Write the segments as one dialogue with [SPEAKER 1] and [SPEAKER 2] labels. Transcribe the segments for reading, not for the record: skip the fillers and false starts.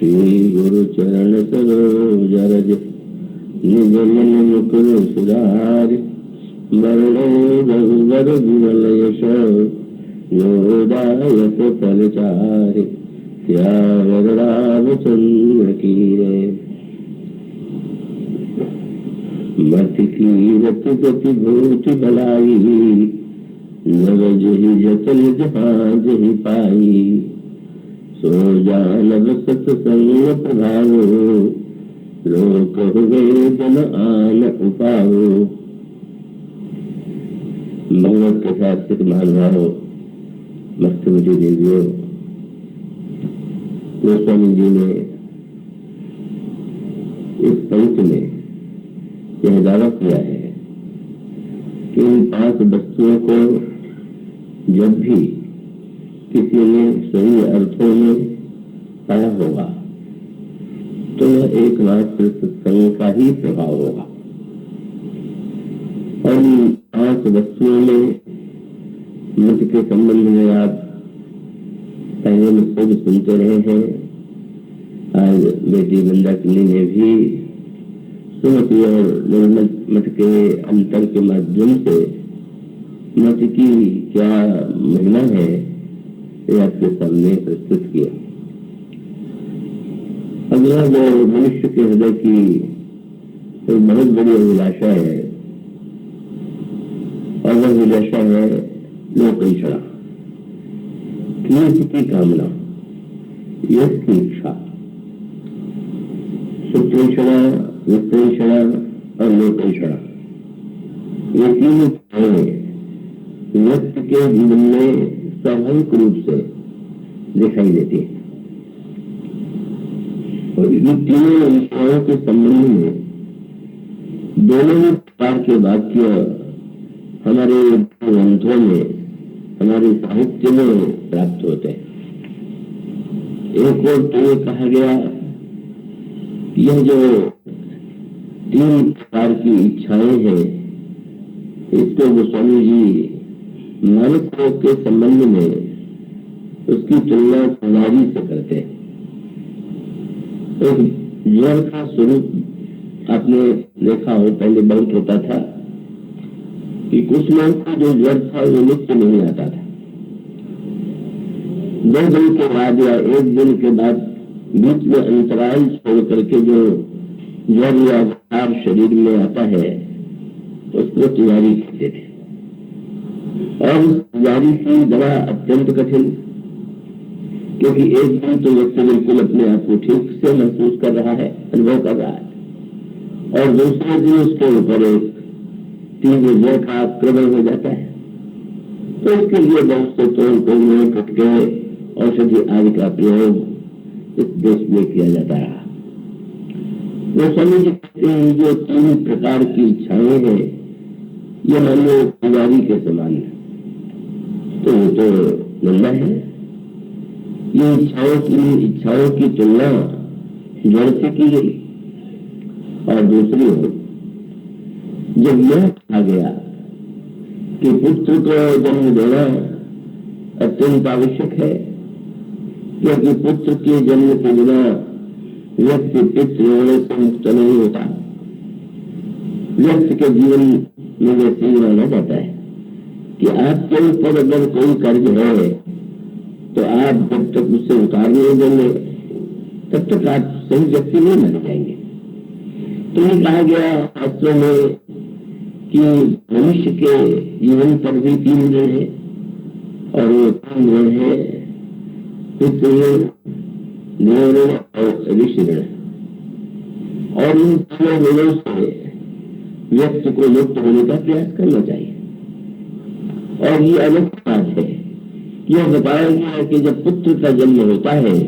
[SPEAKER 1] श्री गुरु चरण सरोज रज निज मन मुकुर सुधारि वरणो रघुवर विमल यश योदायक फलचारि सियावर रामचंद्र की जय। मति कीरत गति भूति भलाई नव जहि जतन जहाँ जहि पाई सो जानव सत्संग प्रभावो लोक हुए जन आन उपावो। भगवत के शास्त्रिक महानुभावों, मस्तमुझी देवियों, गोस्वामी जी ने इस पंक्ति में यह दावा किया है कि इन 5 वस्तुओं को जब भी किसी ने सही अर्थों में पाया होगा तो यह एकमात्र सत्संग का ही प्रभाव होगा। और इन 5 वस्तुओं में मत के संबंध में आप पहले में खुद सुनते रहे हैं। आज बेटी मंदाकिनी ने भी सुमति और निर्मत मत के अंतर के माध्यम से मत की क्या महिमा है ये आपके सामने प्रस्तुत किया। अगला जो मनुष्य के हृदय की एक बहुत बड़ी अभिलाषा है और वह अभिलाषा है लोकैषणा, कीर्ति की कामना, यश की इच्छा। सुतैषणा, वित्तैषणा और लोकैषणा, ये 3 इच्छाएं व्यक्ति के जीवन में स्वाभाविक रूप से दिखाई देती है। और इन तीनों इच्छाओं के संबंध में दोनों ही प्रकार के वाक्य हमारे ग्रंथों में, हमारे साहित्य में प्राप्त होते हैं। एक और तो ये कहा गया यह जो 3 प्रकार की इच्छाएं हैं इसको गोस्वामी जी मानव रोग के संबंध में उसकी तुलना नारी से करते हैं। एक ज्वर का स्वरूप आपने देखा हो, पहले बहुत होता था कि कुछ लोग को जो ज्वर था वो नित्य नहीं आता था। 2 दिन के बाद या 1 दिन के बाद बीच में अंतराल छोड़ करके जो ज्वर या बुखार शरीर में आता है उसको तैयारी कहते थे। और तैयारी की दवा अत्यंत कठिन, क्योंकि 1 दिन तो व्यक्ति बिल्कुल अपने आप को ठीक से महसूस कर रहा है, अनुभव कर रहा है, और दूसरे दिन उसके ऊपर एक तीव्र ज्वर का आक्रमण हो जाता है। तो इसके लिए बहुत से तोड़ टुटके औषधि आदि का प्रयोग इस देश में किया जाता है। वो स्वामी जी कहते हैं जो 3 प्रकार की इच्छाएं हैं ये मानो पुजारी के समान है। तो वो तो नंदा है। ये इच्छाओं की तुलना जड़ से की गई। और दूसरी ओर जब यह कहा गया कि पुत्र को जन्म देना अत्यंत आवश्यक है, क्योंकि पुत्र के जन्म के बिना व्यक्ति पितृ से मुक्त नहीं होता। व्यक्ति के जीवन में वैसे ही माना जाता है कि आपके ऊपर अगर कोई कर्ज है तो आप जब तक उससे उतार नहीं देंगे तब तक आप सही व्यक्ति नहीं माने जाएंगे। तो ये कहा गया शास्त्रों में कि मनुष्य के जीवन पर भी 3 ऋण है, और वो 3 ऋण है पितृ, देव ऋण और ऋषि ऋण। और इन 3 ऋणों से व्यक्ति को मुक्त होने का प्रयास करना चाहिए। और ये अलग बात है, यह बताया गया कि जब पुत्र का जन्म होता है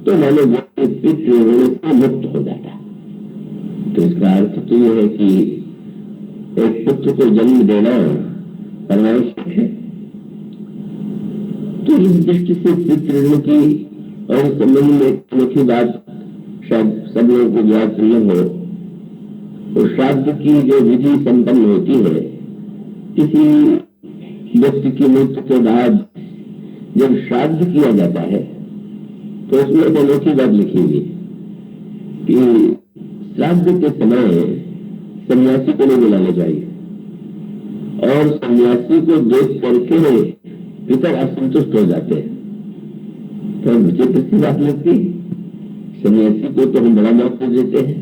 [SPEAKER 1] तो मानो व्यक्ति पितृ ऋण से मुक्त हो जाता है। तो इसका अर्थ तो यह है कि एक पुत्र को जन्म देना आवश्यक है। तो इस दृष्टि से पितृ ऋण की और संबंध में एक अनोखी बात शायद सब लोगों को ज्ञात न हो। और श्राद्ध की जो विधि संपन्न होती है, किसी व्यक्ति की मृत्यु के बाद जब श्राद्ध किया जाता है तो उसमें एक अनोखी बात लिखी हुई कि श्राद्ध के समय सन्यासी को नहीं बुलाना चाहिए, और सन्यासी को देख करके पितर असंतुष्ट हो जाते हैं। तो विचित्र सी बात लगती, सन्यासी को तो हम बड़ा महत्व देते हैं,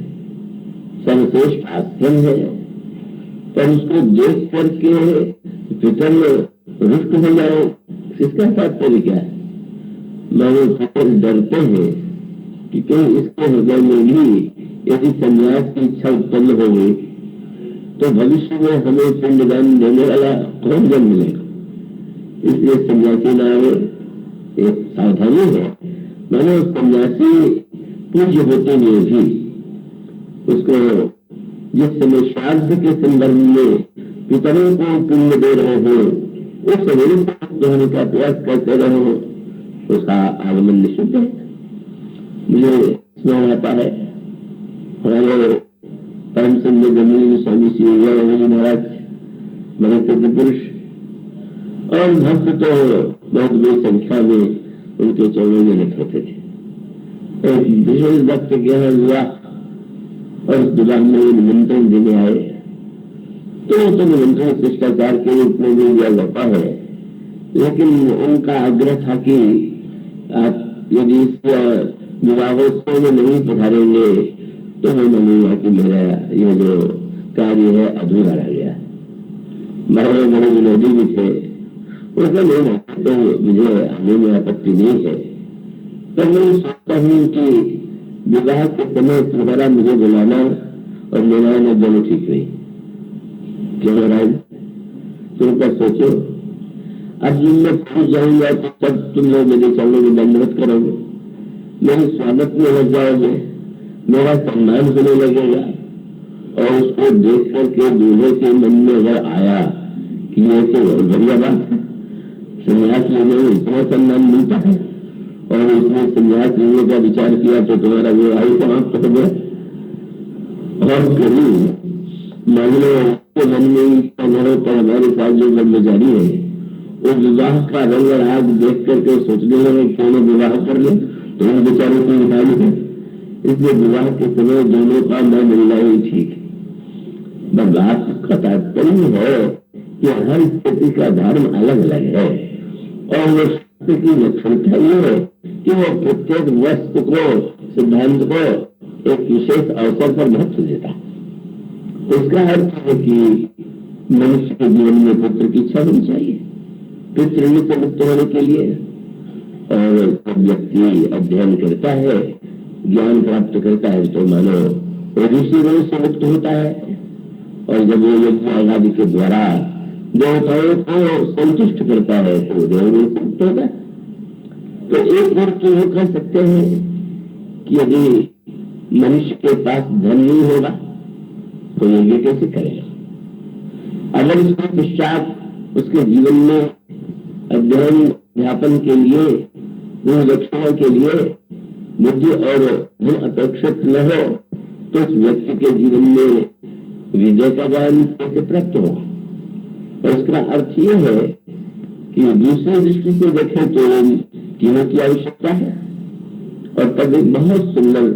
[SPEAKER 1] सर्वश्रेष्ठ आश्रम है, पर उसको देख करके पितर रुष्ट हो जाए, इसका तात्पर्य क्या है? मानो पितर डरते हैं कि कहीं इसके हृदय में भी यदि संन्यास की इच्छा उत्पन्न हो गई तो भविष्य में हमें पिंडदान देने वाला कौन जन मिलेगा। इसलिए सन्यासी नाम एक सावधानी है। मानो सन्यासी पूज्य होते हुए भी उसको जिस समय श्राद्ध के संदर्भ में पितरों को पिंड दे रहे हो, उस समय होने का प्रयास करते रहो, उसका आगमन निश्चित है। मुझे स्मरण आता है हमारे परम संजय गंभीर स्वामी श्री महाराज बड़े सिद्ध पुरुष और भक्त तो बहुत बड़ी संख्या में उनके चरणों में लिख होते थे। एक विशेष भक्त के यहाँ हुआ और उस विवाह में निमंत्रण देने आए, तो निमंत्रण शिष्टाचार के रूप में भी दिया जाता है, लेकिन उनका आग्रह था कि आप यदि इस विवाहोत्सव में नहीं पधारेंगे तो मैं मानूंगा कि मेरा ये जो कार्य है अधूरा रह गया। बड़े बड़े विनोदी भी थे, उसमें नहीं तो मुझे आने में आपत्ति नहीं है, पर मैं सोचता हूँ कि विवाह के समय तुम्हारा मुझे बुलाना और मेरा आना दोनों ठीक नहीं। क्यों महाराज, तुम क्या सोचो, अब जब मैं पहुंच जाऊंगा तो तब तुम लोग मेरे चरणों में दंडवत करोगे, मेरे स्वागत में लग जाओगे, मेरा सम्मान होने लगेगा, और उसको देख करके दूल्हे के मन में अगर आया कि ये तो बढ़िया बात है, संन्यास लेने में इतना सम्मान मिलता है, और उसने संन्यास लेने का विचार किया तो तुम्हारा विवाह समाप्त हो गया। और कभी मान लो उसके मन में पर हमारे साथ जो कर्मचारी है वो विवाह का रंग राग देख करके सोचने लगे क्यों न विवाह कर ले, तो उन बेचारों को उठा ले। इसलिए विवाह के समय दोनों का न मिलना ही ठीक है। बात का तात्पर्य है कि हर स्थिति का धर्म अलग अलग है, और वो शक्ति की लक्षणता ये है कि वो प्रत्येक वस्तु को, सिद्धांत को एक विशेष अवसर पर महत्व देता है। उसका अर्थ है कि मनुष्य के जीवन में पुत्र की इच्छा होनी चाहिए, पितृ से मुक्त होने के लिए। और जब व्यक्ति अध्ययन करता है, ज्ञान प्राप्त करता है, तो मानो ऋषि रोग से मुक्त होता है, और जब वो यज्ञ आदि के द्वारा देवताओं को संतुष्ट करता है तो देवरोग से मुक्त होता है। तो एक बार तो वो कह सकते हैं कि यदि मनुष्य के पास धन नहीं होगा तो यज्ञ कैसे करेगा। अगर इसके पश्चात उसके जीवन में अध्ययन अध्यापन के लिए, रक्षणा के लिए बुद्धि और धन अपेक्षित न हो तो उस व्यक्ति के जीवन में विजय का ज्ञान कैसे प्राप्त होगा। और इसका अर्थ ये है कि दूसरी दृष्टि से देखें तो तीनों की आवश्यकता है। और तब एक बहुत सुंदर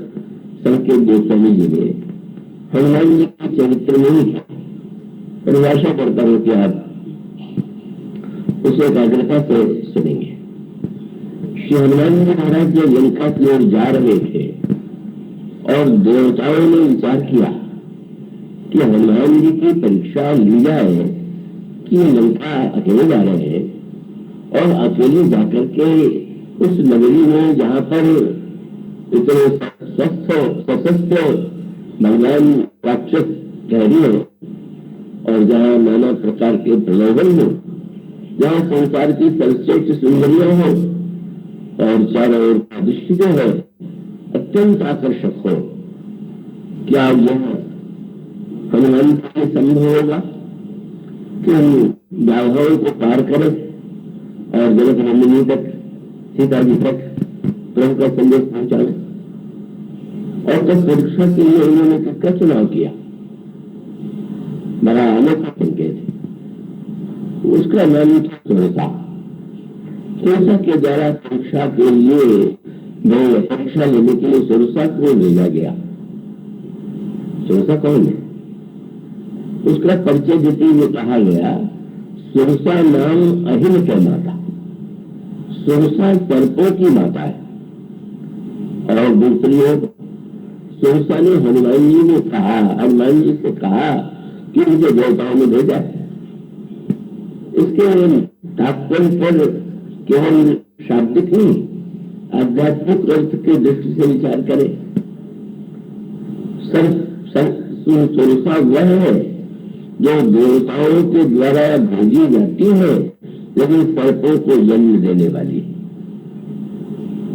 [SPEAKER 1] संकेत गोस्वामी जी ने हनुमान जी के चरित्र में ही परिभाषा करता हूं कि आप उसे एकाग्रता से सुनेंगे। श्री हनुमान जी महाराज जब लंका की ओर जा रहे थे और देवताओं ने विचार किया कि हनुमान जी की परीक्षा ली जाए कि लंका अकेले जा रहे हैं, और अकेले जाकर के उस नगरी में जहां पर इतने सशस्त्र भगवान राक्षस ठहरी हो, और जहां नाना प्रकार के प्रलोभन हो, जहां संसार की सर्वश्रेष्ठ सुंदरियां हो और चारों ओर का दृष्टि जो है अत्यंत आकर्षक हो, क्या यह हनुमान के संभव होगा कि हम व्यावहारों को पार करें और जनक नंदिनी तक, सीता जी तक प्रभु का संदेश पहुंचाए। और तब परीक्षा के लिए उन्होंने किसका चुनाव किया, बड़ा अनोखा संकेत है। उसका नाम था तुलसा। तुलसा के द्वारा परीक्षा के लिए वो परीक्षा लेने के लिए सुरसा को भेजा गया। सुरसा कौन है? उसका परिचय देते हुए कहा गया, सुरसा नाम अहिन के माता, सुरसा सर्पों की माता है। और दूसरी ओर सुरसा ने हनुमान जी ने कहा, हनुमान जी से कहा कि मुझे देवताओं में भेजा है। इसके तात्पर्य पर केवल शाब्दिक नहीं, आध्यात्मिक अर्थ के दृष्टि से विचार करें। सुरसा वह है जो देवताओं के द्वारा भेजी जाती है, लेकिन सर्पों को जन्म देने वाली है।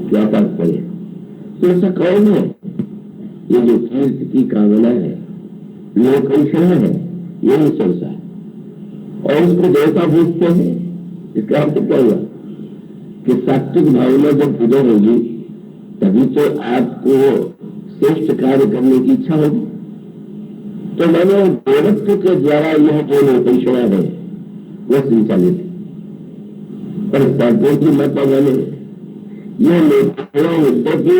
[SPEAKER 1] क्या तात्पर्य? सुरसा कौन है? ये जो कीर्ति की कामना है, लोकैषणा है, यही सुरसा है। और उसको देवता पूछते हैं। इसका अर्थ क्या हुआ कि सात्विक भावना जब उदय होगी तभी तो आपको श्रेष्ठ कार्य करने की इच्छा होगी। तो मैंने देवत्व के द्वारा यह जो लोकैषणा है वह संचालित है। पर सर्पों की माता मैंने यह लोकैषणा यद्यपि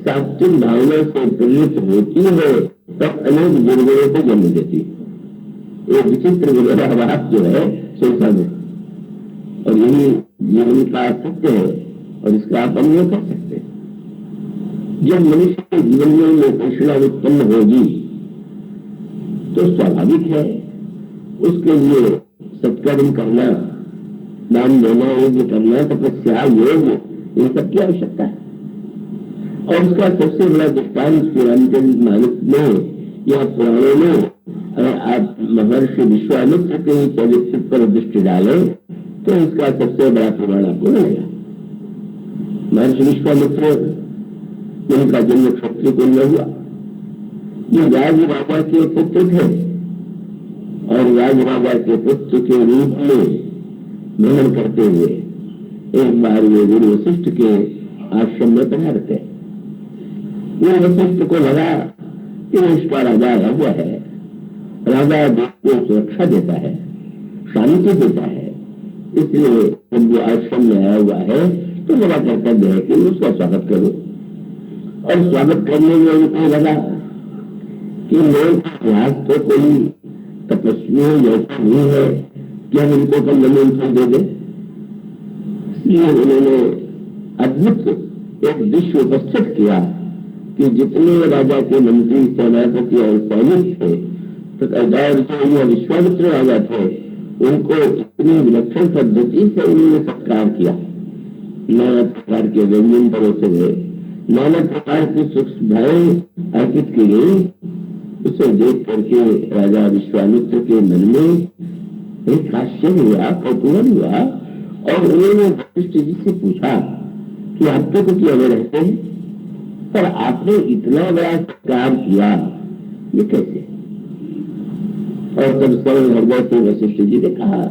[SPEAKER 1] सात्विक भावना से प्रेरित होती है, तब अनेक गुरुओं को जन्म देती है। एक विचित्र विरोधाभास जो है सुरसा में, और यही जीवन का सत्य है और इसका आप अन्वय कर सकते हैं। जब मनुष्य के जीवन में लोकैषणा उत्पन्न होगी तो स्वाभाविक है उसके लिए सत्कर्म करना, दान देना, यज्ञ करना, तपस्या, योग, इन सब की आवश्यकता है। और उसका सबसे बड़ा दृष्टांत रामचरितमानस में या पुराणों में, अगर आप महर्षि विश्वामित्र के चरित्र पर दृष्टि डालें तो इसका सबसे बड़ा प्रमाण आपको मिलेगा। महर्षि विश्वामित्र, उनका जन्म क्षत्रिय कुल में हुआ। ये राज राजा के पुत्र थे और राज राजा के पुत्र के रूप में भ्रमण करते हुए एक बार वे गुरु वशिष्ठ के आश्रम में पधारते। गुरु वशिष्ठ को लगा कि इसका राजा आया हुआ है, राजा देश को सुरक्षा देता है, शांति देता है, इसलिए जब वो आश्रम में आया हुआ है तो मेरा कर्तव्य है कि उसका स्वागत करो। और स्वागत करने में उनको लगा कि लोग इतिहास तो कोई तपस्वी जैसा नहीं है कि हम इनको कल निमंत्रण दे दें। इसलिए उन्होंने अद्भुत एक दृश्य उपस्थित किया कि जितने राजा के मंत्री, सेनापति और सैनिक थे, तो जो विश्वामित्र राजा थे, उनको इतनी विलक्षण पद्धति से उन्होंने सत्कार किया। नाना प्रकार के व्यंजन परोसे गए, नाना प्रकार की सुविधाएं अर्पित की गई। उसे देख करके राजा विश्वामित्र के मन में एक आश्चर्य हुआ, कौतूहल हुआ, और उन्होंने वशिष्ठ जी से पूछा कि आप तो कुछ में रहते हैं, पर आपने इतना बड़ा सत्कार किया, ये कैसे? और तब सरल हृदय से वशिष्ठ जी ने कहा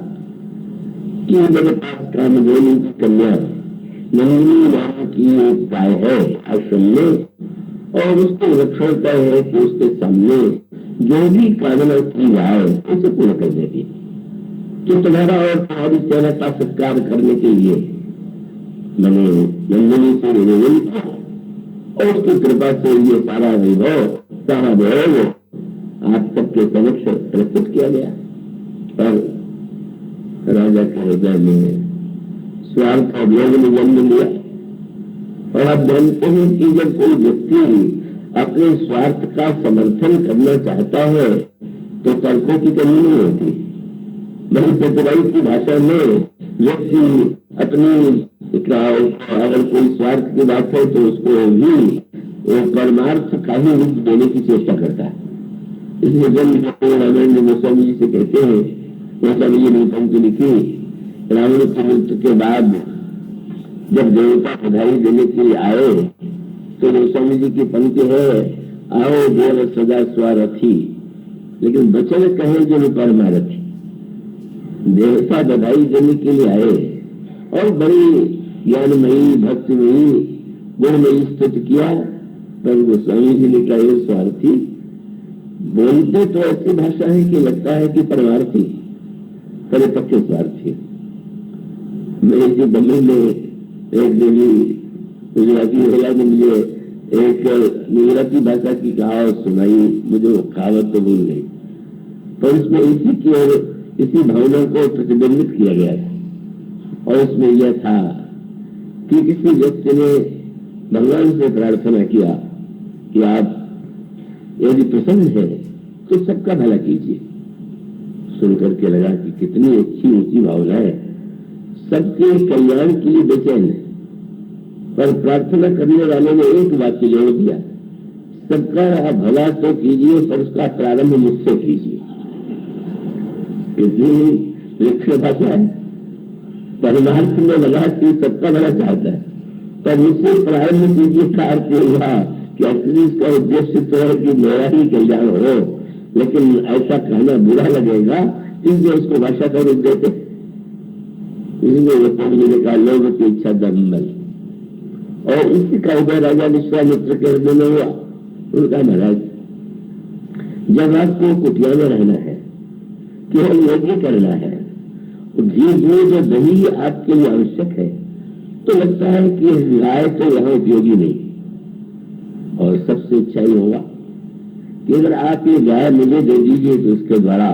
[SPEAKER 1] कि मेरे पास कामधेनु की कन्या नंदिनी नाम की एक गाय है आश्रम में, और उसको लक्षणता है कि उसके सामने जो भी कामना की जाए उसे पूर्ण कर देती है। तो तुम्हारा और तुम्हारी सेना का सत्कार करने के लिए मैंने नंदिनी से निवेदन किया, और उसकी कृपा से ये सारा वैभव, सारा भोग आप सबके समक्ष प्रस्तुत किया गया। और राजा के हृदय में स्वार्थ और लोभ ने जन्म लिया। और आप जानते हैं कि जब कोई व्यक्ति अपने स्वार्थ का समर्थन करना चाहता है तो तर्कों की कमी नहीं होती। बड़ी चतुराई की भाषा में व्यक्ति अपनी अगर कोई स्वार्थ की बात है तो उसको भी परमार्थ का ही रूप देने की चेष्टा करता है। इसलिए जब रामायण में गोस्वामी जी से कहते हैं, गोस्वामी जी ने पंक्ति लिखी, रावण की मृत्यु के बाद जब देवता बधाई देने के लिए आए तो गोस्वामी जी की पंक्ति है, आओ देव सदा स्वारथी, लेकिन वचन कहे जो परमारथी। देवता बधाई देने के लिए आए और बड़ी ज्ञानमयी, भक्तिमयी, गुणमयी स्तुति किया, पर गोस्वामी जी ने कहा स्वार्थी। बोलते तो ऐसी भाषा है कि लगता है कि परमार्थी, परिपक्व स्वार्थी। मेरे जी बम्बई में एक देवी गुजराती महिला ने मुझे एक गुजराती भाषा की कहावत सुनाई, मुझे वो कहावत तो भूल गई, पर उसमें इसी की और इसी भावना को प्रतिबिंबित किया गया था। और उसमें यह था कि किसी व्यक्ति ने भगवान से प्रार्थना किया कि आप यदि प्रसन्न है तो सबका भला कीजिए। सुनकर के लगा कि कितनी अच्छी ऊंची भावना है, सबके कल्याण के लिए बेचैन है। पर प्रार्थना करने वाले ने एक वाक्य जोड़ दिया, सबका भला तो कीजिए पर उसका प्रारंभ मुझसे कीजिए। कितनी विलक्षण भाषा है। परमार्थ में लगा कि सबका भला चाहता है, पर मुझसे प्रारंभ कीजिए का अर्थ हुआ कि असली इसका उद्देश्य तो है कि मेरा ही कल्याण हो, लेकिन ऐसा कहना बुरा लगेगा, इसलिए उसको भाषा का रूप देते। इसलिए ने कहा लोगों की इच्छा दम्बल, और इसी का उदय राजा विश्वामित्र के हृदय में हुआ। उनका महाराज, जब आपको कुटिया में रहना है, केवल यज्ञ करना है, घी दूध और दही आपके लिए आवश्यक है, तो लगता है कि गाय तो यहाँ उपयोगी नहीं। और सबसे अच्छा ही होगा कि अगर आप ये गाय मुझे दे दीजिए तो इसके द्वारा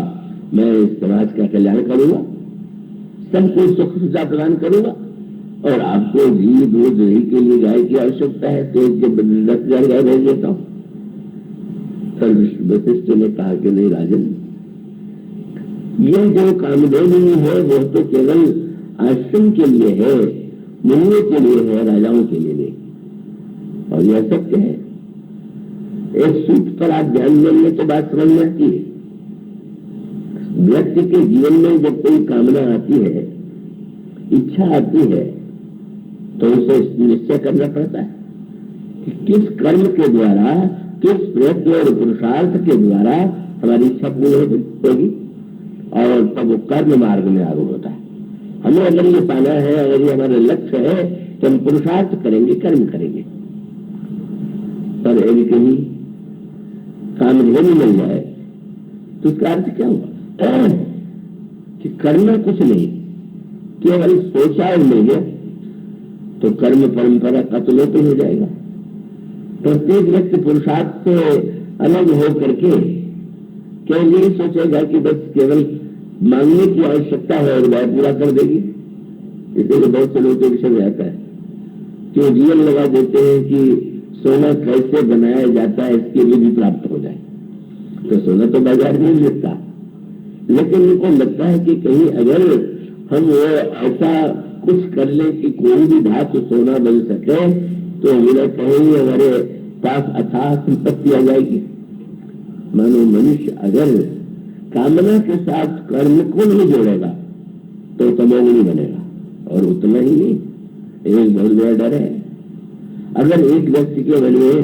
[SPEAKER 1] मैं समाज का कल्याण करूंगा, सबको सुख सुविधा प्रदान करूंगा, और आपको घी दूध दही के लिए गाय की आवश्यकता है तो इसके बदले 10,000 गाय भेज देता हूं। वशिष्ठ ने कहा कि नहीं राजन, ये जो कामधेनु है वो तो केवल आश्रम के लिए है, मुनियों के लिए है, राजाओं के लिए नहीं। और यह सत्य है। एक सूत्र पर आप ध्यान देंगे तो बात समझ में आती है। व्यक्ति के जीवन में जब कोई कामना आती है, इच्छा आती है, तो उसे निश्चय करना पड़ता है कि किस कर्म के द्वारा, किस प्रयत्न और पुरुषार्थ के द्वारा हमारी इच्छा पूर्ण होगी, और तब वो कर्म मार्ग में आरूढ़ होता है। हमें अगर ये पाना है, अगर ये हमारा लक्ष्य है, तो हम पुरुषार्थ करेंगे, कर्म करेंगे। पर यदि कहीं कामधेनु मिल जाए तो उसका अर्थ क्या हुआ कि करना कुछ नहीं, केवल सोचा और मिल गया तो कर्म परंपरा का तो लोप हो जाएगा। प्रत्येक व्यक्ति पुरुषार्थ से अलग हो करके केवल यही सोचेगा कि बस केवल मांगने की आवश्यकता है और वह पूरा कर देगी। इसलिए बहुत से लोगों के विषय में आता है कि वो जीवन लगा देते हैं कि सोना कैसे बनाया जाता है इसकी विधि प्राप्त हो जाए। तो सोना तो बाजार में मिलता, लेकिन उनको लगता है कि कहीं अगर हम वो ऐसा कुछ कर ले कि कोई भी धातु सोना बन सके तो मेरा कहीं हमारे पास अथाह संपत्ति आ जाएगी। मानो मनुष्य अगर कामना के साथ कर्म को नहीं जोड़ेगा तो तमोगुणी बनेगा। और उतना ही नहीं, एक बहुत बड़ा डर है, अगर एक व्यक्ति के मन में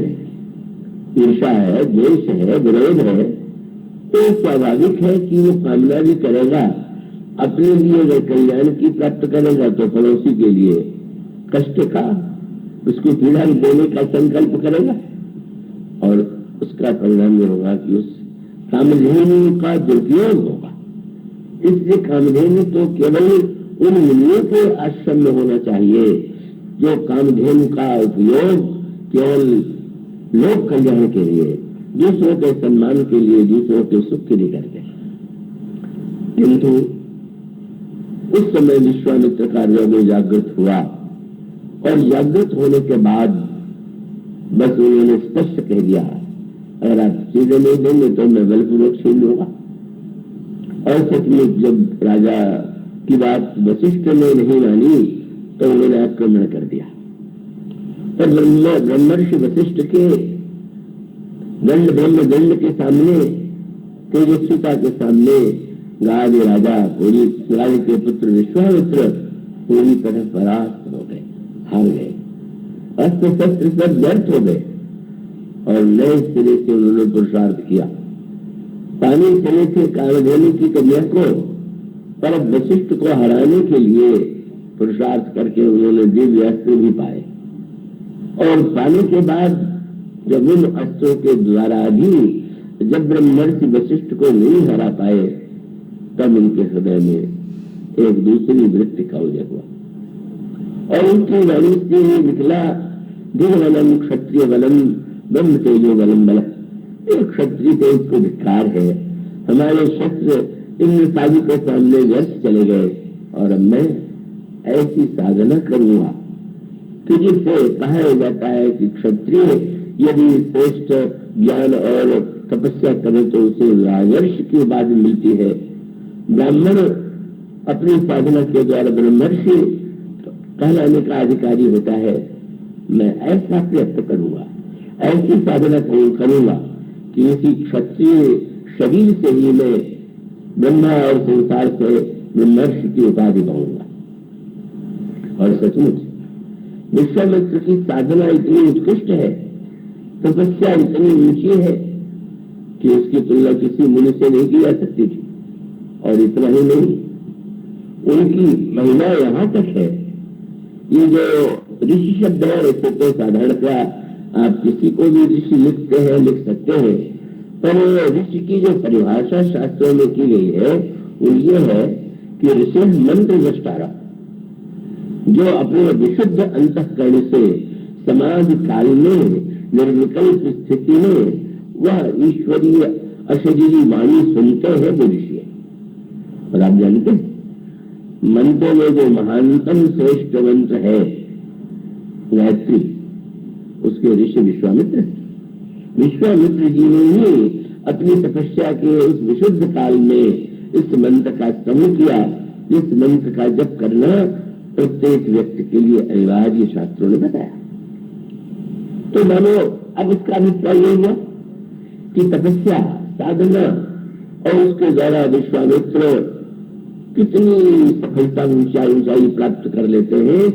[SPEAKER 1] ईर्षा है, द्वेष है, विरोध है, तो स्वाभाविक है कि वो कामना भी करेगा, अपने लिए अगर कल्याण की प्राप्त करेगा तो पड़ोसी के लिए कष्ट का, उसको पीड़ा देने का संकल्प करेगा, और उसका परिणाम यह होगा कि उस कामधेनु का दुरुपयोग होगा। इसलिए कामधेनु तो केवल उन मुनियों के आश्रम में होना चाहिए जो कामधेनु का उपयोग केवल लोक कल्याण के लिए, दूसरों के सम्मान के लिए, दूसरों के सुख के लिए करते हैं। किंतु उस समय विश्वामित्र का हृदय जागृत हुआ, और जागृत होने के बाद बस उन्होंने स्पष्ट कह दिया, अगर आप चीजें नहीं देंगे तो मैं बलपूर्वक छीन लूंगा। और सचमुच जब राजा की बात वशिष्ठ ने नहीं मानी तो उन्होंने आक्रमण कर दिया। पर ब्रह्मर्षि वशिष्ठ के दंड ब्रह्मदंड के सामने, तेजस्विता के सामने गादी राजा पूरी के पुत्र विश्वामित्र पूरी तरह परास्त हो गए, हार गए, अस्त्र शस्त्र सब व्यर्थ हो गए, और नए सिरे से उन्होंने पुरुषार्थ किया। पानी चले थे कामधेनु की कन्या को, पर वशिष्ठ को हराने के लिए पुरुषार्थ करके उन्होंने दिव्य अस्त्र भी पाए। और पाने के बाद जब उन अस्त्रों के द्वारा भी जब ब्रह्मर्षि वशिष्ठ को नहीं हरा पाए, तब उनके हृदय में एक दूसरी वृत्ति का उदय हुआ, और उनकी वाणी से निकला दिव्यवलम क्षत्रिय बलम ब्रह्म तेजो बलम बल। एक क्षत्रिय तेज को धिक्कार है, हमारे शस्त्र इंद्रपादी के सामने व्यर्थ चले गए और अब मैं ऐसी साधना करूंगा कि जिससे कहा जाता है कि क्षत्रिय यदि श्रेष्ठ ज्ञान और तपस्या करे तो उसे राजर्षि की उपाधि मिलती है। ब्राह्मण अपनी साधना के द्वारा ब्रह्मर्षि कहलाने का अधिकारी होता है। मैं ऐसा प्रयत्न करूंगा, ऐसी साधना करूंगा कि इसी क्षत्रिय शरीर से ही मैं ब्रह्मा और संसार से ब्रह्मर्षि की उपाधि पाऊंगा। और सचमुच विश्वामित्र की साधना इतनी उत्कृष्ट है, तपस्या इतनी ऊंची है कि उसकी तुलना किसी मुनि से नहीं की जा सकती थी। और इतना ही नहीं, उनकी महिमा यहाँ तक है, ये जो ऋषि शब्द है ऐसे तो साधारणतः आप किसी को भी ऋषि लिखते हैं, लिख सकते हैं, पर ऋषि की जो परिभाषा शास्त्रों में की गई है वो ये है कि ऋषि मंत्र दृष्टारा, जो अपने विशुद्ध अंतःकरण से समाधि काल में निर्विकल्प स्थिति में वह ईश्वरीय अशरीरी वाणी सुनते हैं, वो ऋषि है। और आप जानते हैं मंत्रों में जो महानतम श्रेष्ठ मंत्र है गायत्री, उसके ऋषि विश्वामित्र। विश्वामित्र जी ने ही अपनी तपस्या के उस विशुद्ध काल में इस मंत्र का समूह किया, जिस मंत्र का जप करना प्रत्येक व्यक्ति के लिए अनिवार्य शास्त्रों ने बताया। तो मानो अब इसका अभिप्राय यह हुआ कि तपस्या साधना और उसके द्वारा विश्वामित्र कितनी सफलता ऊंचाई प्राप्त कर लेते हैं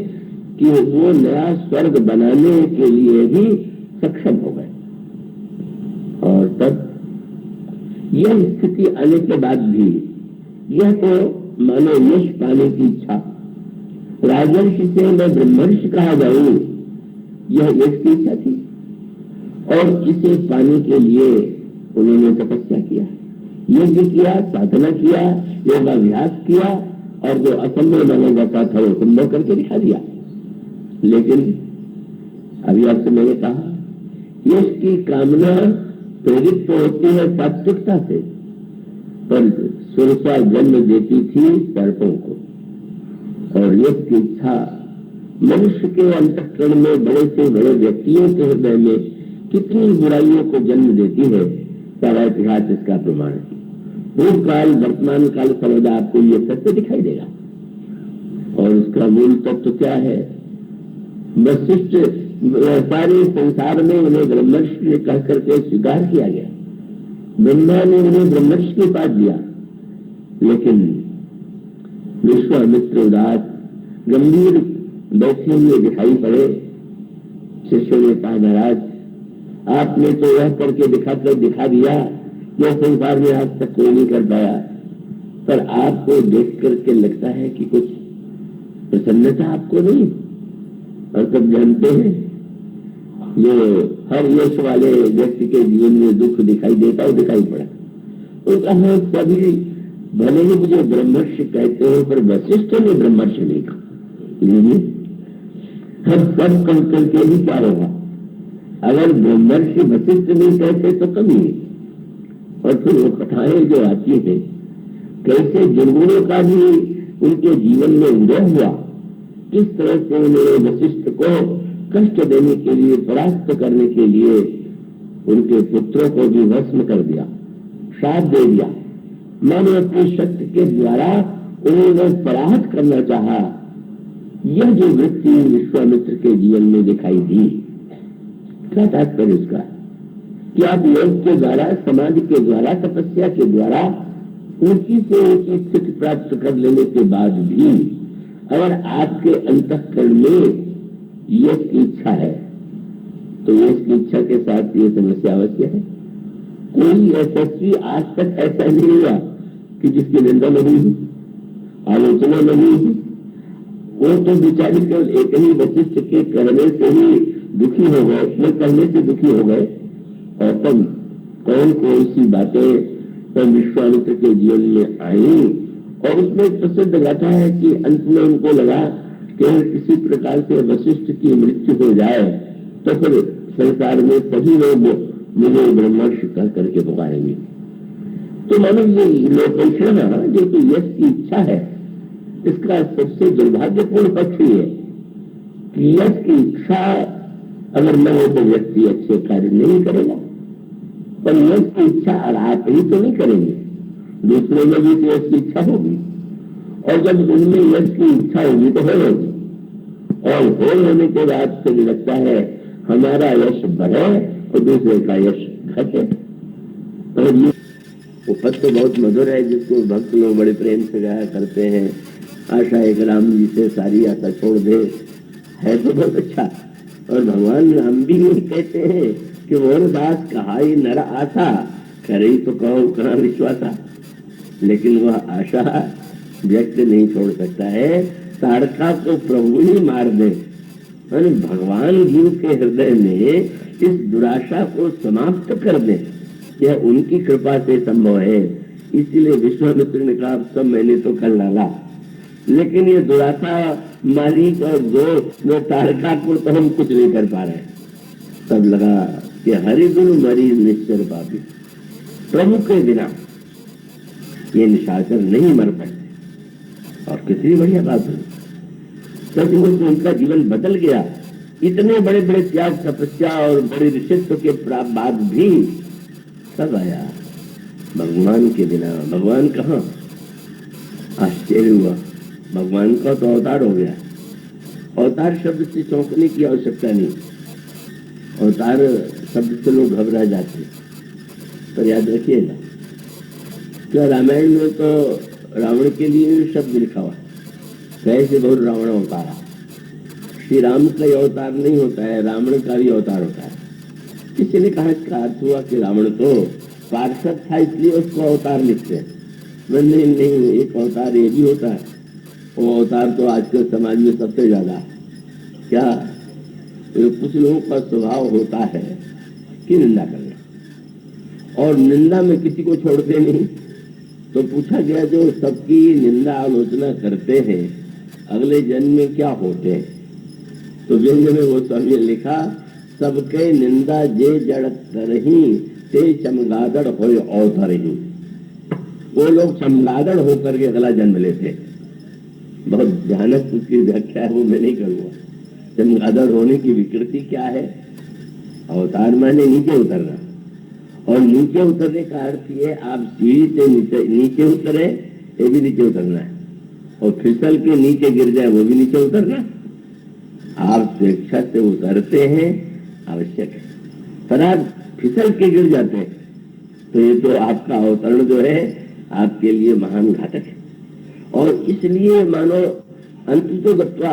[SPEAKER 1] कि वो नया स्वर्ग बनाने के लिए भी सक्षम हो गए। और तब यह स्थिति आने के बाद भी यह तो मानो यश पाने की इच्छा, राजर्षि से मैं ब्रह्मर्षि कहा जाऊं, यह यश की इच्छा थी। और इसे पाने के लिए उन्होंने तपस्या किया, यज्ञ किया, साधना किया, योगाभ्यास किया और जो असंभव माना जाता था वो संभव करके दिखा दिया। लेकिन अभी आपसे मैंने कहा यश की कामना प्रेरित तो होती है सात्विकता से, पर सुरसा जन्म देती थी सर्पों को। और यश की इच्छा मनुष्य के अंतःकरण में बड़े से बड़े व्यक्तियों के हृदय में कितनी बुराइयों को जन्म देती है, सारा इतिहास इसका प्रमाण है। भूतकाल वर्तमान काल सर्वदा आपको ये सत्य दिखाई देगा। और उसका मूल तत्व क्या है? वशिष्ठ सारे संसार में उन्हें ब्रह्मर्षि कह करके स्वीकार किया गया, ब्रह्मा ने उन्हें ब्रह्मर्षि के पास दिया, लेकिन विश्वामित्र उदास गंभीर बैठे हुए दिखाई पड़े। शिष्यों ने कहा महाराज आपने तो यह करके दिखा दिया जो संसार में आज तक कोई नहीं कर पाया, पर आपको देख करके लगता है कि कुछ प्रसन्नता आपको नहीं। और तब जानते हैं जो हर यश वाले व्यक्ति के जीवन में दुख दिखाई देता है, दिखाई पड़ा। तो कहा सभी भले ही मुझे ब्रह्मर्षि कहते हो, पर वशिष्ठ ने ब्रह्मर्षि नहीं कहा। हम सब कह करके भी क्या होगा? अगर ब्रह्मर्षि वशिष्ठ नहीं कहते तो कभी नहीं। और फिर वो कथाएं जो आती है कैसे दुर्गुणों का भी उनके जीवन में उदय हुआ, किस तरह से उन्होंने वशिष्ठ को कष्ट देने के लिए, परास्त करने के लिए उनके पुत्रों को भी भस्म कर दिया, श्राप दे दिया। मैंने अपनी शक्ति के द्वारा उन्होंने पराहत करना चाहा। यह जो वृत्ति विश्वामित्र के जीवन में दिखाई दी, क्या तात्पर्य उसका? कि आप योग के द्वारा, समाधि के द्वारा, तपस्या के द्वारा ऊंची से ऊंची स्थिति प्राप्त कर लेने के बाद भी अगर आपके अंतःकरण में यश की इच्छा है तो यश की इच्छा के साथ ये समस्या अवश्य है। कोई यशस्वी आज तक ऐसा नहीं हुआ कि जिसकी निंदा नहीं हुई, आलोचना नहीं हुई। वो तो बेचारी केवल एक ही वशिष्ठ के करने से ही दुखी हो गए, वो करने से दुखी हो गए। और तब कौन सी बातें तो विश्वामित्र के जीवन में आई। और उसमें प्रसिद्ध गाथा है कि अंत में उनको लगा कि किसी प्रकार से वशिष्ठ की मृत्यु हो जाए तो फिर संसार में सभी लोग मुझे ब्रह्मर्षि कह करके पुकारेंगे। तो मानो ये लोकेशन जो कि यश की इच्छा है, इसका सबसे दुर्भाग्यपूर्ण पक्ष ये है कि यश की इच्छा अगर न हो तो व्यक्ति अच्छे कार्य नहीं करेगा। पर यश की इच्छा आप ही तो नहीं करेंगे, दूसरे में भी तो यश की इच्छा होगी, और जब उनमें यश की इच्छा होगी तो होगी, और होने के बाद फिर लगता है हमारा यश बढ़े और दूसरे का यश घटे। और ये पद तो बहुत मधुर है जिसको भक्त लोग बड़े प्रेम से गाया करते हैं। आशा एक राम जी से सारी आशा छोड़ दे, है तो बहुत अच्छा। और भगवान राम भी यही कहते हैं कि वो दास कहाई नर आशा, करे तो कहो कहाँ विश्वासा। लेकिन वह आशा व्यक्ति नहीं छोड़ सकता है, ताड़का को प्रभु ही मार दे। भगवान जीव के हृदय में इस दुराशा को समाप्त कर दे, यह उनकी कृपा से संभव है। इसीलिए विश्वामित्र ने कहा सब मैंने तो कर डाला, लेकिन ये दुराशा मालिक और दो तारका को तो हम कुछ नहीं कर पा रहे। तब लगा कि हरि गुरु मरीज निश्चर पापी, प्रभु के बिना ये निशाचर नहीं मर पाते। और कितनी बढ़िया बात है, सचमुच उनका जीवन बदल गया। इतने बड़े बड़े त्याग तपस्या और बड़े ऋषित्व के बाद भी सब आया भगवान के बिना। भगवान कहाँ? आश्चर्य हुआ, भगवान का तो अवतार हो गया। अवतार शब्द से चौंकने की आवश्यकता नहीं, अवतार शब्द से लोग घबरा जाते। पर याद रखिएगा, क्या रामायण में तो रावण के लिए शब्द लिखा हुआ, कैसे बहुत रावण अवतारा। श्री राम का ही अवतार नहीं होता है, रावण का भी अवतार होता है। किसी ने कहा इसका अर्थ हुआ कि रावण तो पार्षद था इसलिए उसको अवतार लिखते हैं। नहीं नहीं, एक अवतार ये भी होता है। वो अवतार तो आजकल समाज में सबसे ज्यादा क्या, कुछ लोगों का स्वभाव होता है कि निंदा करना, और निंदा में किसी को छोड़ते नहीं। तो पूछा गया जो सबकी निंदा आलोचना करते हैं अगले जन्म में क्या होते हैं? तो व्यंग में वो स्वामी ने लिखा, सबके निंदा जे जड़ करही ते चमगादड़ होए अवतरही। वो लोग चमगादड़ होकर के अगला जन्म लेते। बहुत भयानक उसकी व्याख्या है, वो मैं नहीं करूंगा। चमगादड़ होने की विकृति क्या है? अवतार माने नीचे उतरना, और नीचे उतरने का अर्थ ये आप सीढ़ी से नीचे उतरे, ये भी नीचे उतरना है, और फिसल के नीचे गिर जाए वो भी नीचे उतरना। आप स्वेच्छा से उतरते हैं, आवश्यक है, पर आप फिसल के गिर जाते हैं तो ये तो आपका अवतरण जो है आपके लिए महान घातक है। और इसलिए मानो अंततो गत्वा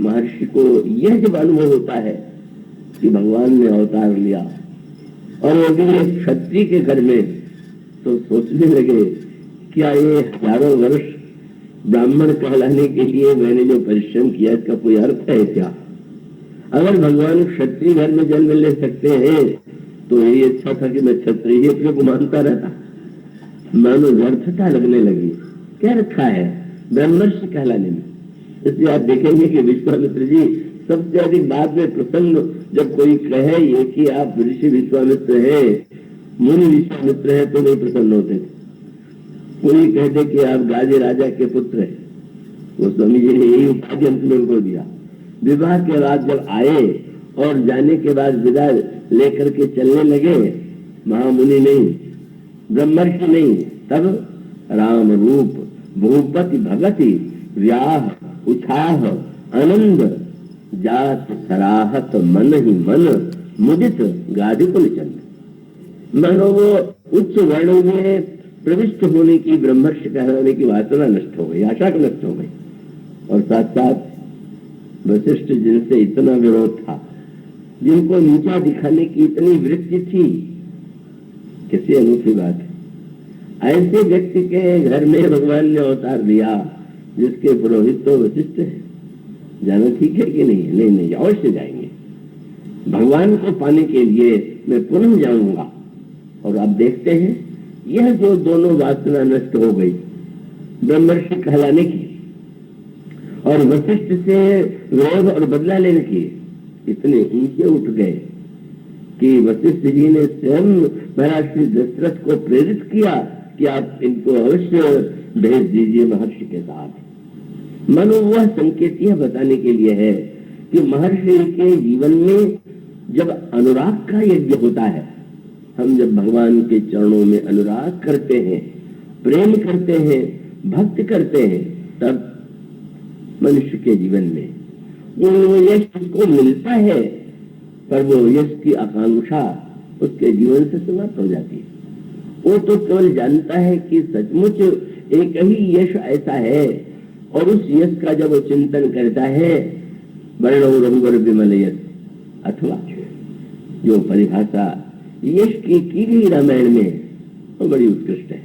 [SPEAKER 1] महर्षि को यह जब अनुभव होता है कि भगवान ने अवतार लिया और वो भी क्षत्रिय के घर में, तो सोचने लगे क्या ये हजारों वर्ष ब्राह्मण कहलाने के लिए मैंने जो परिश्रम किया इसका कोई अर्थ है क्या? अगर भगवान क्षत्रिय घर में जन्म ले सकते हैं तो यही अच्छा था कि मैं क्षत्रिय अपने को मानता रहता। मानो व्यर्थता लगने लगी। क्या रखा है ब्रह्मर्षि कहलाने में? इसलिए आप देखेंगे कि विश्वामित्र जी सबसे अधिक बाद में प्रसन्न जब कोई कहे ये कि आप ऋषि विश्वामित्र है, मुनि विश्वामित्र है, तो नहीं प्रसन्न होते थे। कोई कहते कि आप गाजे राजा के पुत्र है, वो स्वामी जी ने यही उपाधि अंत में उनको दिया। विवाह के बाद जब आए और जाने के बाद विदा लेकर के चलने लगे, महामुनि नहीं, ब्रह्मर्षि नहीं, तब राम रूप भूपति भगति व्याह उछाह आनंद जात सराहत मन ही मन मुदित गाधिकुल चंद। मानो वो उच्च वर्णों में प्रविष्ट होने की, ब्रह्मर्षि कहलाने की वासना नष्ट हो गई, आशा नष्ट हो गई। और साथ साथ वशिष्ठ जिनसे इतना विरोध था, जिनको नीचा दिखाने की इतनी वृत्ति थी, किसी अनूठी बात है। ऐसे व्यक्ति के घर में भगवान ने अवतार दिया जिसके पुरोहित तो वशिष्ठ है। जाना ठीक है कि नहीं? नहीं नहीं, अवश्य जाएंगे। भगवान को पाने के लिए मैं पुनः जाऊंगा। और आप देखते हैं यह जो दोनों वासना नष्ट हो गई ब्रह्मर्षि कहलाने की और वशिष्ठ से विरोध और बदला लेने की, इतने ऊंचे उठ गए कि वशिष्ठ जी ने स्वयं महाराज श्री दशरथ को प्रेरित किया कि आप इनको अवश्य भेज दीजिए महर्षि के साथ। मानो वह संकेत यह बताने के लिए है कि महर्षि के जीवन में जब अनुराग का यज्ञ होता है, हम जब भगवान के चरणों में अनुराग करते हैं, प्रेम करते हैं, भक्ति करते हैं, तब मनुष्य के जीवन में वो यश उसको मिलता है, पर वो यश की आकांक्षा उसके जीवन से समाप्त हो जाती है। वो तो केवल जानता है कि सचमुच एक ही यश ऐसा है, और उस यश का जब वो चिंतन करता है, वर्णो रघुवर विमल यश, अथवा जो परिभाषा यश की गई रामायण में, वो बड़ी उत्कृष्ट है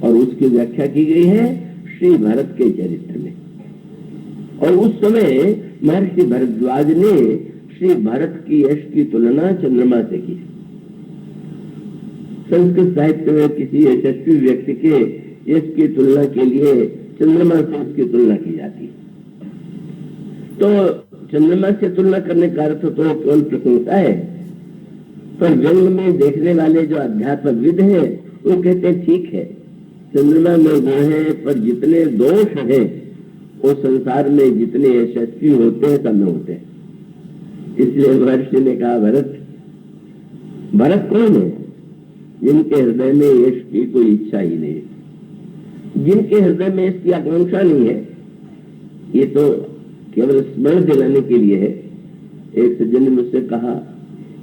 [SPEAKER 1] और उसकी व्याख्या की गई है श्री भरत के चरित्र में। और उस समय महर्षि भरद्वाज ने श्री भरत की यश की तुलना चंद्रमा से की। संस्कृत साहित्य में किसी यशस्वी व्यक्ति के यश की तुलना के लिए चंद्रमा से उसकी तुलना की जाती है। तो चंद्रमा से तुलना करने का अर्थ तो केवल प्रशंसा है, पर व्यंग में देखने वाले जो अध्यात्मविद हैं वो कहते हैं ठीक है, चंद्रमा में गुण है, पर जितने दोष हैं वो संसार में जितने यशस्वी होते हैं सब में होते हैं। इसलिए महर्षि ने कहा, भरत कौन है? जिनके हृदय में यश की कोई इच्छा ही नहीं, जिनके हृदय में इसकी आकांक्षा नहीं है। ये तो केवल स्मरण दिलाने के लिए है। एक सज्जन ने मुझसे कहा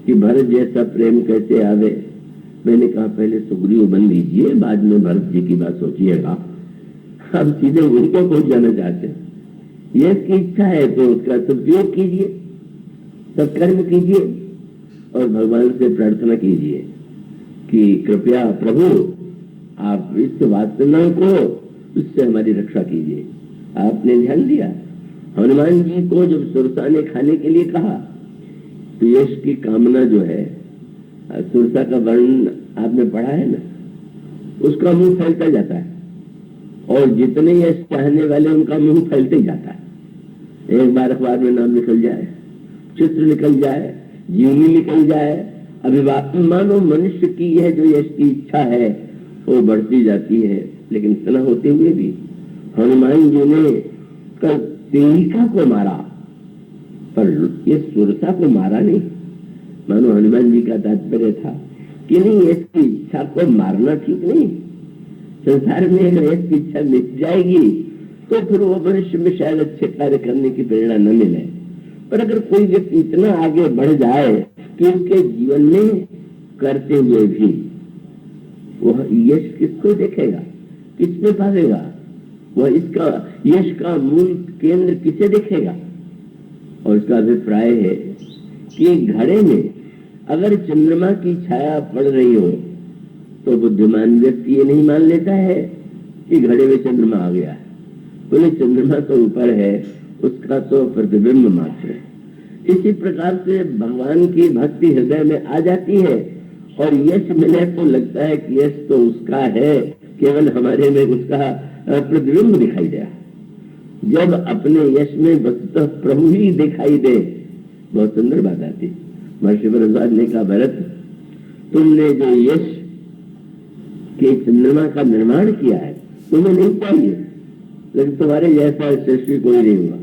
[SPEAKER 1] कि भरत जैसा प्रेम कैसे आवे? मैंने कहा पहले सुग्रीव बन लीजिए, बाद में भरत जी की बात सोचिएगा। हम सीधे उनको पहुंच जाना चाहते हैं। ये इसकी इच्छा है तो उसका सदुपयोग कीजिए, सत्कर्म कीजिए और भगवान से प्रार्थना कीजिए कि कृपया प्रभु आप इस वासना को, उससे हमारी रक्षा कीजिए। आपने ध्यान दिया, हनुमान जी को जब सुरसा ने खाने के लिए कहा तो यश की कामना जो है, सुरसा का वर्णन आपने पढ़ा है ना, उसका मुंह फैलता जाता है और जितने यश चाहने वाले उनका मुंह फैलते जाता है। एक बार अखबार में नाम निकल जाए, चित्र निकल जाए, जीवनी निकल जाए, अभिवादन, मानो मनुष्य की यह जो यश की इच्छा है वो बढ़ती जाती है। लेकिन इतना होते हुए भी हनुमान जी ने कल तिलिका को मारा, पर ये सुरसा को मारा नहीं। मानो हनुमान जी का तात्पर्य था कि नहीं, इसकी इच्छा को मारना ठीक नहीं। संसार में अगर इसकी इच्छा मिट जाएगी तो फिर वो मनुष्य में शायद अच्छे कार्य करने की प्रेरणा न मिले। पर अगर कोई व्यक्ति इतना आगे बढ़ जाए कि उसके जीवन में करते हुए भी वह यश किसको देखेगा, किसमें पावेगा? वह इसका यश का मूल केंद्र किसे देखेगा? और उसका अभिप्राय है कि घड़े में अगर चंद्रमा की छाया पड़ रही हो तो बुद्धिमान व्यक्ति ये नहीं मान लेता है कि घड़े में चंद्रमा आ गया है। बोले चंद्रमा तो ऊपर है, उसका तो प्रतिबिंब मात्र है। इसी प्रकार से भगवान की भक्ति हृदय में आ जाती है और यश मिले तो लगता है कि यश तो उसका है, केवल हमारे में उसका प्रतिबिंब दिखाई दे। जब अपने यश में वस्तुतः प्रभु ही दिखाई दे, बहुत सुंदर बात आती। महर्षि भरद्वाज ने कहा, भरत तुमने जो यश के चंद्रमा का निर्माण किया है तुम्हें नहीं चाहिए, लेकिन तुम्हारे जैसा यशस्वी कोई नहीं हुआ।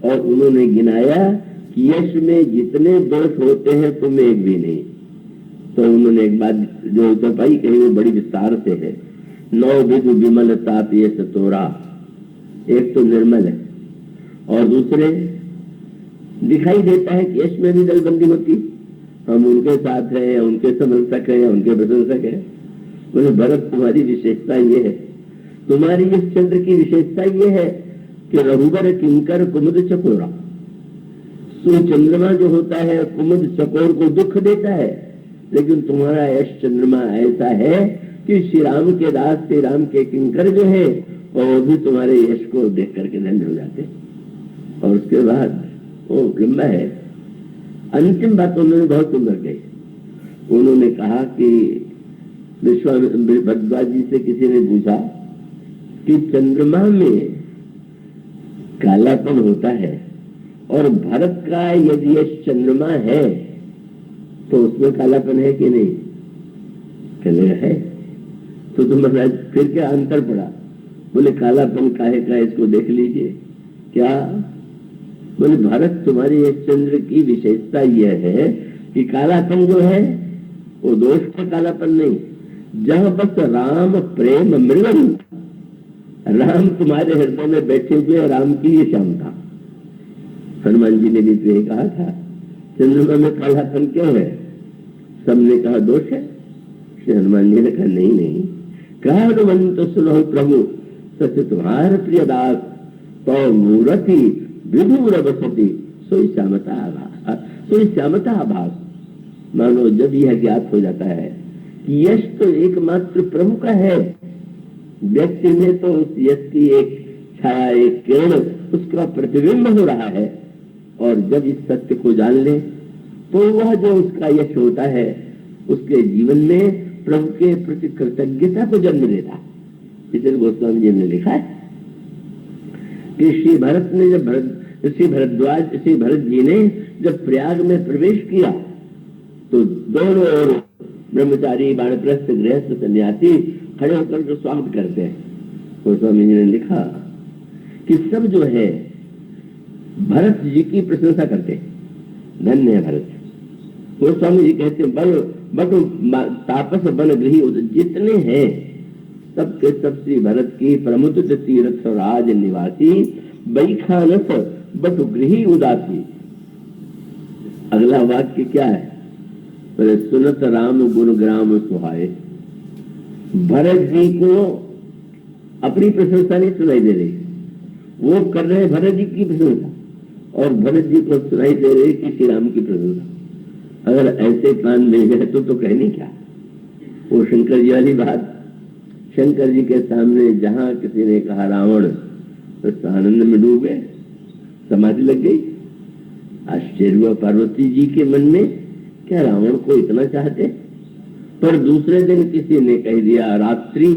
[SPEAKER 1] और उन्होंने गिनाया कि यश में जितने दोष होते हैं तुम्हें एक भी नहीं। तो उन्होंने एक बात जो चौपाई कही वो बड़ी विस्तार से है। 9 विधु विमल ताप ये सतोरा, एक तो निर्मल है और दूसरे दिखाई देता है कि यश में भी दलबंदी होती, हम उनके साथ हैं या उनके समर्थक हैं या उनके प्रशंसक हैं। बोले भरत तुम्हारी विशेषता ये है, तुम्हारी इस चंद्र की विशेषता ये है कि रघुबर किंकर कुमुद चकोरा। चंद्रमा जो होता है कुमुद चकोर को दुख देता है, लेकिन तुम्हारा यश चंद्रमा ऐसा है कि श्री राम के दास श्री राम के किंकर जो है वो भी तुम्हारे यश को देख करके धन्य हो जाते। और उसके बाद वो लंबा है, अंतिम बात उन्होंने बहुत सुंदर कही। उन्होंने कहा कि भरद्वाज जी से किसी ने पूछा कि चंद्रमा में कालापन होता है और भरत का यदि ये चंद्रमा है तो उसमें कालापन है कि नहीं? कहने है। तो महाराज फिर क्या अंतर पड़ा? बोले कालापन काहे का, इसको देख लीजिए। क्या? बोले भरत तुम्हारी ये चंद्र की विशेषता यह है कि कालापन जो है वो दोष का कालापन नहीं, जहां बस राम प्रेम मृगम, राम तुम्हारे हृदय में बैठे हुए राम की ये श्याम था। हनुमान जी ने भी तो कहा था चंद्रमा में कालापन क्यों है? सबने कहा दोष है। श्री हनुमान जी ने कहा नहीं नहीं, कहा हनुमंत सुनो प्रभु सच तुम्हार प्रिय दास, तो मूर्ति विदूर बसती सोई श्यामता आभास, सोई श्यामता आभास। मानो जब यह ज्ञात हो जाता है कि यश तो एकमात्र प्रभु का है, व्यक्ति में तो उस यश की एक छाया, एक किरण, उसका प्रतिबिंब हो रहा है, और जब इस सत्य को जान ले तो वह जो उसका यश होता है उसके जीवन में प्रभु के प्रति कृतज्ञता को जन्म देता है। इसलिए गोस्वामी जी ने लिखा है कि श्री भरत ने जब श्री भरत जी ने जब प्रयाग में प्रवेश किया तो दोनों ओर ब्रह्मचारी, वानप्रस्थ, गृहस्थ, सन्यासी खड़े होकर जो स्वागत करते हैं। गोस्वामी जी ने लिखा कि सब जो है भरत जी की प्रशंसा करते हैं, धन्य है भरत। गोस्वामी जी कहते हैं बटु तापस बन गृही जितने हैं सबके सब श्री भरत की प्रमुदित तीर्थ राज निवासी, बैखानस बटु गृही उदासी। अगला वाक्य क्या है? बोले सुनत राम गुण ग्राम सुहाए। भरत जी को अपनी प्रशंसा नहीं सुनाई दे रही, वो कर रहे हैं भरत जी की प्रशंसा, और भरत जी को सुनाई दे रही कि श्री राम की प्रशंसा। अगर ऐसे कान मिल गए तो कहनी क्या? वो शंकर जी वाली बात, शंकर जी के सामने जहां किसी ने कहा रावण, तो आनंद में डूब गए, समाधि लग गई। आश्चर्य हुआ पार्वती जी के मन में, क्या रावण को इतना चाहते? पर दूसरे दिन किसी ने कह दिया रात्रि,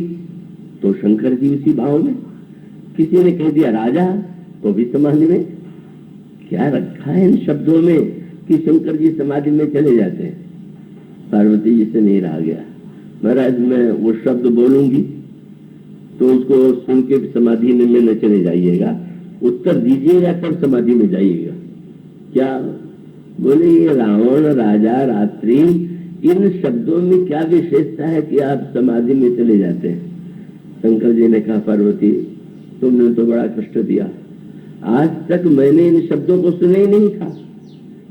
[SPEAKER 1] तो शंकर जी उसी भाव में, किसी ने कह दिया राजा, तो भी समाधि में। क्या रखा है इन शब्दों में कि शंकर जी समाधि में चले जाते हैं? पार्वती जी से नहीं रहा गया, महाराज मैं वो शब्द बोलूंगी तो उसको सुन के समाधि में न चले जाइएगा, उत्तर दीजिएगा तब समाधि में जाइएगा। क्या? बोले ये रावण, राजा, रात्रि, इन शब्दों में क्या विशेषता है कि आप समाधि में चले जाते हैं? शंकर जी ने कहा पार्वती तुमने तो बड़ा कष्ट दिया, आज तक मैंने इन शब्दों को सुना ही नहीं था।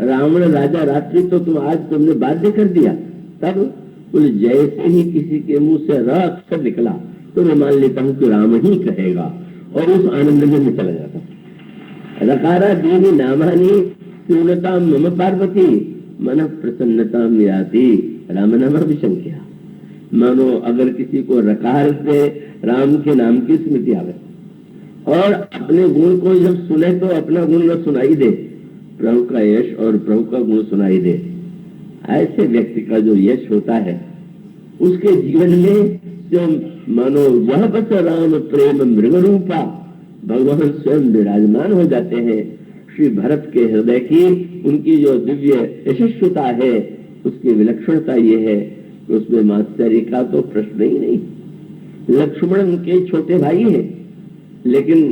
[SPEAKER 1] रावण, राजा, रात्रि तो तुमने बाध्य कर दिया। तब बोले जैसे ही किसी के मुंह से र अक्षर निकला तो मैं मान लेता हूं कि राम ही कहेगा, और उस आनंद में मैं चला जाता। रकारा दीनी नामानी पूर्णता मम पार्वती, मन प्रसन्नता मियाती, राम नाम विशंख्या। मानो अगर किसी को रकार से राम के नाम की स्मृति आवे और अपने गुण को जब सुने तो अपना गुण न सुनाई दे, प्रभु का यश और प्रभु का गुण सुनाई दे, ऐसे व्यक्ति का जो यश होता है उसके जीवन में जो मानो वह बस राम प्रेम मृग रूपा, भगवान स्वयं विराजमान हो जाते हैं। श्री भरत के हृदय की उनकी जो दिव्य यशस्वता है, उसकी विलक्षणता ये है कि उसमें मात्सर्य का तो प्रश्न ही नहीं। लक्ष्मण के छोटे भाई हैं, लेकिन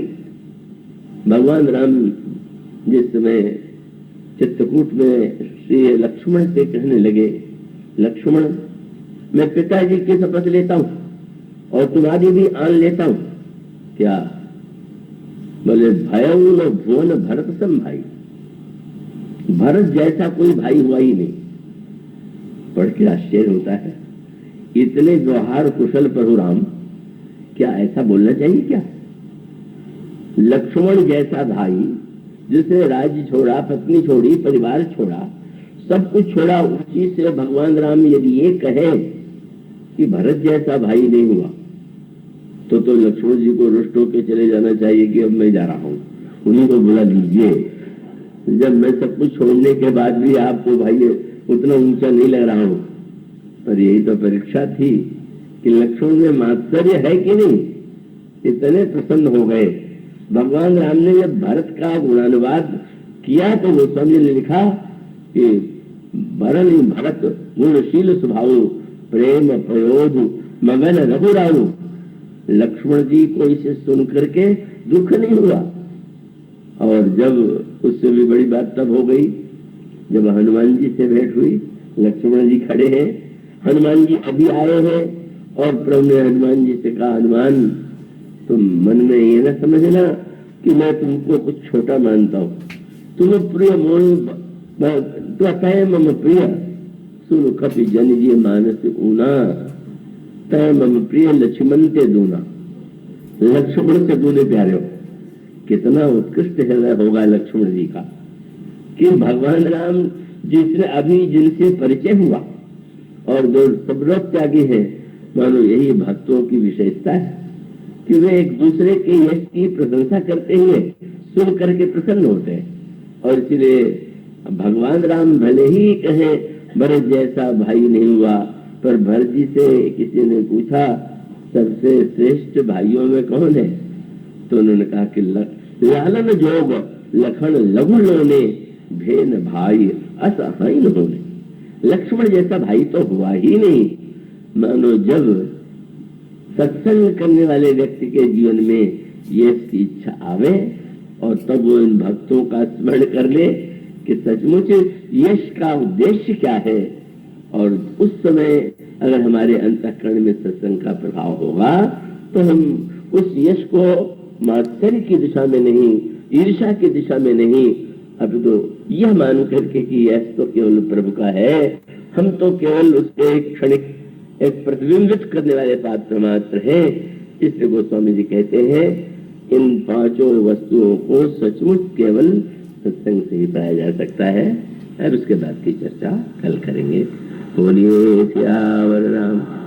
[SPEAKER 1] भगवान राम जिस समय चित्रकूट में श्री लक्ष्मण से कहने लगे, लक्ष्मण मैं पिताजी की शपथ लेता हूं और तुम्हारी भी आन लेता हूं। क्या? बोले भयउन भुवन भरत सम भाई, भरत जैसा कोई भाई हुआ ही नहीं। पढ़ के आश्चर्य होता है, इतने व्यवहार कुशल परशुराम, क्या ऐसा बोलना चाहिए क्या? लक्ष्मण जैसा भाई जिसने राज्य छोड़ा, पत्नी छोड़ी, परिवार छोड़ा, सब कुछ छोड़ा, उसी से भगवान राम यदि ये कहे कि भरत जैसा भाई नहीं हुआ तो लक्ष्मण जी को रुष्ट होकर चले जाना चाहिए कि अब मैं जा रहा हूं, उन्हीं को बुला लीजिए। जब मैं सब कुछ छोड़ने के बाद भी आपको भाई उतना ऊंचा नहीं लग रहा हूं। पर यही तो परीक्षा थी कि लक्ष्मण में मात्सर्य है कि नहीं। इतने प्रसन्न हो गए। भगवान राम ने जब भरत का गुणानुवाद किया तो गोस्वामी ने लिखा कि वरण भरत गुणशील स्वभाव प्रेम प्रयोध मगन रघुराऊ। लक्ष्मण जी को इसे सुन करके दुख नहीं हुआ। और जब उससे भी बड़ी बात तब हो गई जब हनुमान जी से भेंट हुई। लक्ष्मण जी खड़े हैं, हनुमान जी अभी आए हैं और प्रभु ने हनुमान जी से कहा, हनुमान तुम मन में ये ना समझना कि मैं तुमको कुछ छोटा मानता हूं। तुम्हें प्रिय मोल तय मम प्रिय सुन कपि जन जी मानस ऊना तय मम प्रिय लक्ष्मण ते दूना। लक्ष्मण से दूने प्यारे हो। कितना उत्कृष्ट हृदय होगा लक्ष्मण जी का कि भगवान राम जिसने अभी जिनसे परिचय हुआ और जो सबरत त्यागी है, मानो यही भक्तों की विशेषता है कि वे एक दूसरे के यश की प्रशंसा करते हुए सुन करके प्रसन्न होते हैं। और इसलिए भगवान राम भले ही कहे भरत जैसा भाई नहीं हुआ, पर भरत जी से किसी ने पूछा सबसे श्रेष्ठ भाइयों में कौन है, तो उन्होंने कहा कि लालन जोग लखन लघु लोने भेन भाई असहाइन होने। लक्ष्मण जैसा भाई तो हुआ ही नहीं। मानो जब सत्संग करने वाले व्यक्ति के जीवन में ये इच्छा आवे और तब वो इन भक्तों का स्मरण कर ले कि सचमुच यश का उद्देश्य क्या है, और उस समय अगर हमारे अंतःकरण में सत्संग का प्रभाव होगा तो हम उस यश को मात्सर्य की दिशा में नहीं, ईर्ष्या की दिशा में नहीं, अब तो यह मान करके कि यश तो केवल प्रभु का है, हम तो केवल उसके एक क्षणिक एक प्रतिबिंबित करने वाले पात्र मात्र हैं। इसलिए गोस्वामी जी कहते हैं इन पांचों वस्तुओं को सचमुच केवल सत्संग से ही पाया जा सकता है। और उसके बाद की चर्चा कल करेंगे। बोलिए सियावर राम।